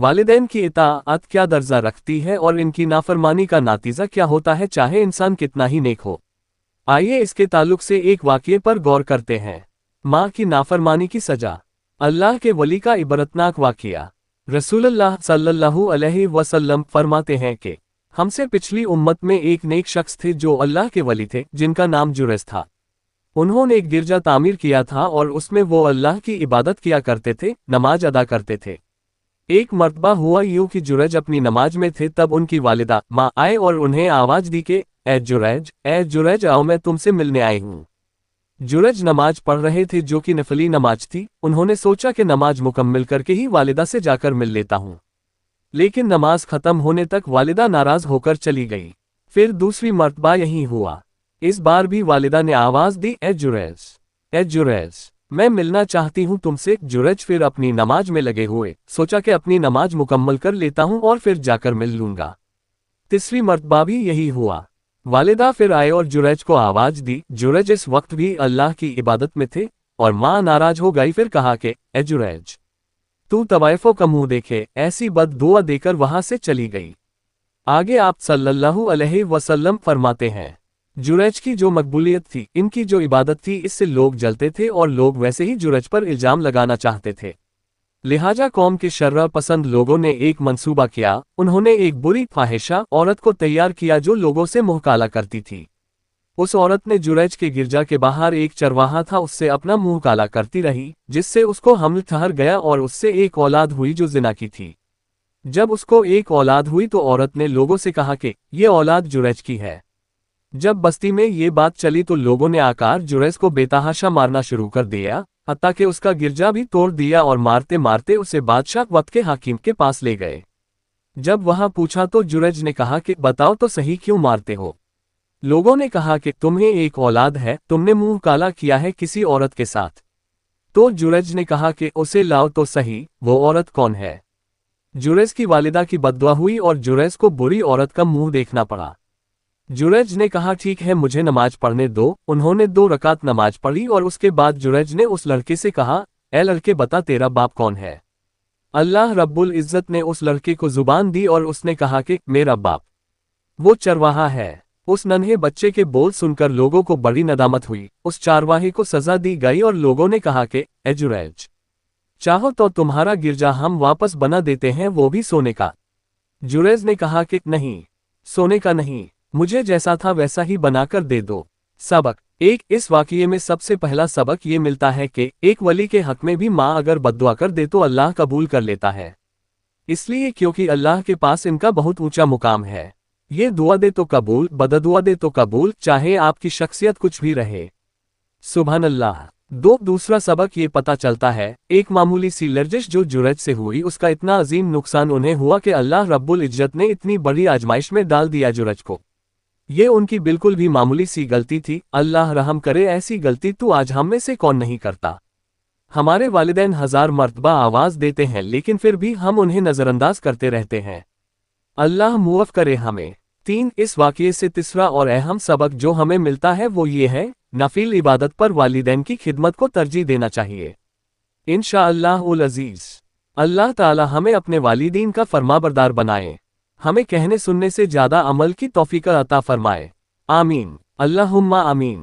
والدین کی इताअत क्या दर्जा रखती है और इनकी नाफरमानी का नातीजा क्या होता है, चाहे इंसान कितना ही नेक हो। आइए इसके ताल्लुक से एक वाक़ये पर गौर करते हैं। माँ की नाफरमानी की सजा। अल्लाह के वली का इबरतनाक वाक़या। रसूलुल्लाह सल्लल्लाहु अलैहि वसल्लम फरमाते हैं कि हमसे पिछली उम्मत में एक नेक शख्स थे जो अल्लाह के वली थे, जिनका नाम जुरैज था। उन्होंने एक गिरजा तामीर किया था और उसमें वो अल्लाह की इबादत किया करते थे, नमाज अदा करते थे। एक मर्तबा हुआ यूं कि जुरैज अपनी नमाज में थे, तब उनकी वालिदा माँ आए और उन्हें आवाज़ दी कि ए जुरैज आओ, मैं तुमसे मिलने आई हूँ। जुरैज नमाज पढ़ रहे थे जो कि नफली नमाज थी। उन्होंने सोचा कि नमाज मुकम्मिल करके ही वालिदा से जाकर मिल लेता हूँ, लेकिन नमाज ख़त्म होने तक वालिदा नाराज़ होकर चली गई। फिर दूसरी मर्तबा यही हुआ। इस बार भी वालिदा ने आवाज़ दी, ए जुरैज मैं मिलना चाहती हूँ तुमसे। जुरैज फिर अपनी नमाज में लगे हुए, सोचा कि अपनी नमाज मुकम्मल कर लेता हूँ और फिर जाकर मिल लूँगा। तीसरी मर्तबा भी यही हुआ। वालिदा फिर आए और जुरैज को आवाज़ दी। जुरैज इस वक्त भी अल्लाह की इबादत में थे और माँ नाराज हो गई। फिर कहा कि ए जुरैज तू तवाइफों का मुंह देखे। ऐसी बद दुआ देकर वहां से चली गई। आगे आप सल्लल्लाहु अलैहि वसल्लम फरमाते हैं, जुरैज की जो मकबूलियत थी, इनकी जो इबादत थी, इससे लोग जलते थे और लोग वैसे ही जुरैज पर इल्जाम लगाना चाहते थे। लिहाजा कौम के शर्रा पसंद लोगों ने एक मंसूबा किया। उन्होंने एक बुरी फाहिशा औरत को तैयार किया जो लोगों से मुंह काला करती थी। उस औरत ने जुरैज के गिरजा के बाहर एक चरवाहा था, उससे अपना मुंह काला करती रही, जिससे उसको हमल ठहर गया और उससे एक औलाद हुई जो जिना की थी। जब उसको एक औलाद हुई तो औरत ने लोगों से कहा कि ये औलाद जुरैज की है। जब बस्ती में ये बात चली तो लोगों ने आकर जुरैज को बेतहाशा मारना शुरू कर दिया, हत्ता कि उसका गिरजा भी तोड़ दिया और मारते मारते उसे बादशाह वक्त के हाकिम के पास ले गए। जब वहां पूछा तो जुरैज ने कहा कि बताओ तो सही, क्यों मारते हो? लोगों ने कहा कि तुम्हें एक औलाद है, तुमने मुंह काला किया है किसी औरत के साथ। तो जुरैज ने कहा कि उसे लाओ तो सही, वो औरत कौन है? जुरैज की वालिदा की बद्दुआ हुई और जुरैज को बुरी औरत का मुंह देखना पड़ा। जुरैज ने कहा ठीक है, मुझे नमाज पढ़ने दो। उन्होंने 2 रकात नमाज पढ़ी और उसके बाद जुरैज ने उस लड़के से कहा, ए लड़के बता तेरा बाप कौन है? अल्लाह रब्बुल इज़्ज़त ने उस लड़के को जुबान दी और उसने कहा कि मेरा बाप वो चरवाहा है। उस नन्हे बच्चे के बोल सुनकर लोगों को बड़ी नदामत हुई। उस चारवाहे को सजा दी गई और लोगों ने कहा कि ए जुरैज चाहो तो तुम्हारा गिरजा हम वापस बना देते हैं, वो भी सोने का। जुरैज ने कहा कि नहीं, सोने का नहीं, मुझे जैसा था वैसा ही बनाकर दे दो। सबक एक, इस वाक़ये में सबसे पहला सबक ये मिलता है कि एक वली के हक में भी माँ अगर बद्दुआ कर दे तो अल्लाह कबूल कर लेता है, इसलिए क्योंकि अल्लाह के पास इनका बहुत ऊंचा मुकाम है। ये दुआ दे तो कबूल, बददुआ दे तो कबूल, चाहे आपकी शख्सियत कुछ भी रहे। सुभान अल्लाह। 2, दूसरा सबक ये पता चलता है, एक मामूली सी लर्जिश जो जुरैज से हुई, उसका इतना अजीम नुकसान उन्हें हुआ कि अल्लाह रब्बुल इज्जत ने इतनी बड़ी आजमाइश में डाल दिया जुरैज को। ये उनकी बिल्कुल भी मामूली सी गलती थी। अल्लाह रहम करे, ऐसी गलती तो आज हम में से कौन नहीं करता। हमारे वालिदैन 1000 मर्तबा आवाज़ देते हैं लेकिन फिर भी हम उन्हें नज़रअंदाज करते रहते हैं। अल्लाह मुआफ़ करे हमें। 3, इस वाक़ये से तीसरा और अहम सबक जो हमें मिलता है वो ये है, नफिल इबादत पर वालिदैन की खिदमत को तरजीह देना चाहिए। इंशाअल्लाहुल अज़ीज़। अल्लाह ताला हमें अपने वालिदीन का फरमाबरदार बनाए, हमें कहने सुनने से ज़्यादा अमल की तौफीक अता फरमाए। आमीन, अल्लाहुम्मा आमीन।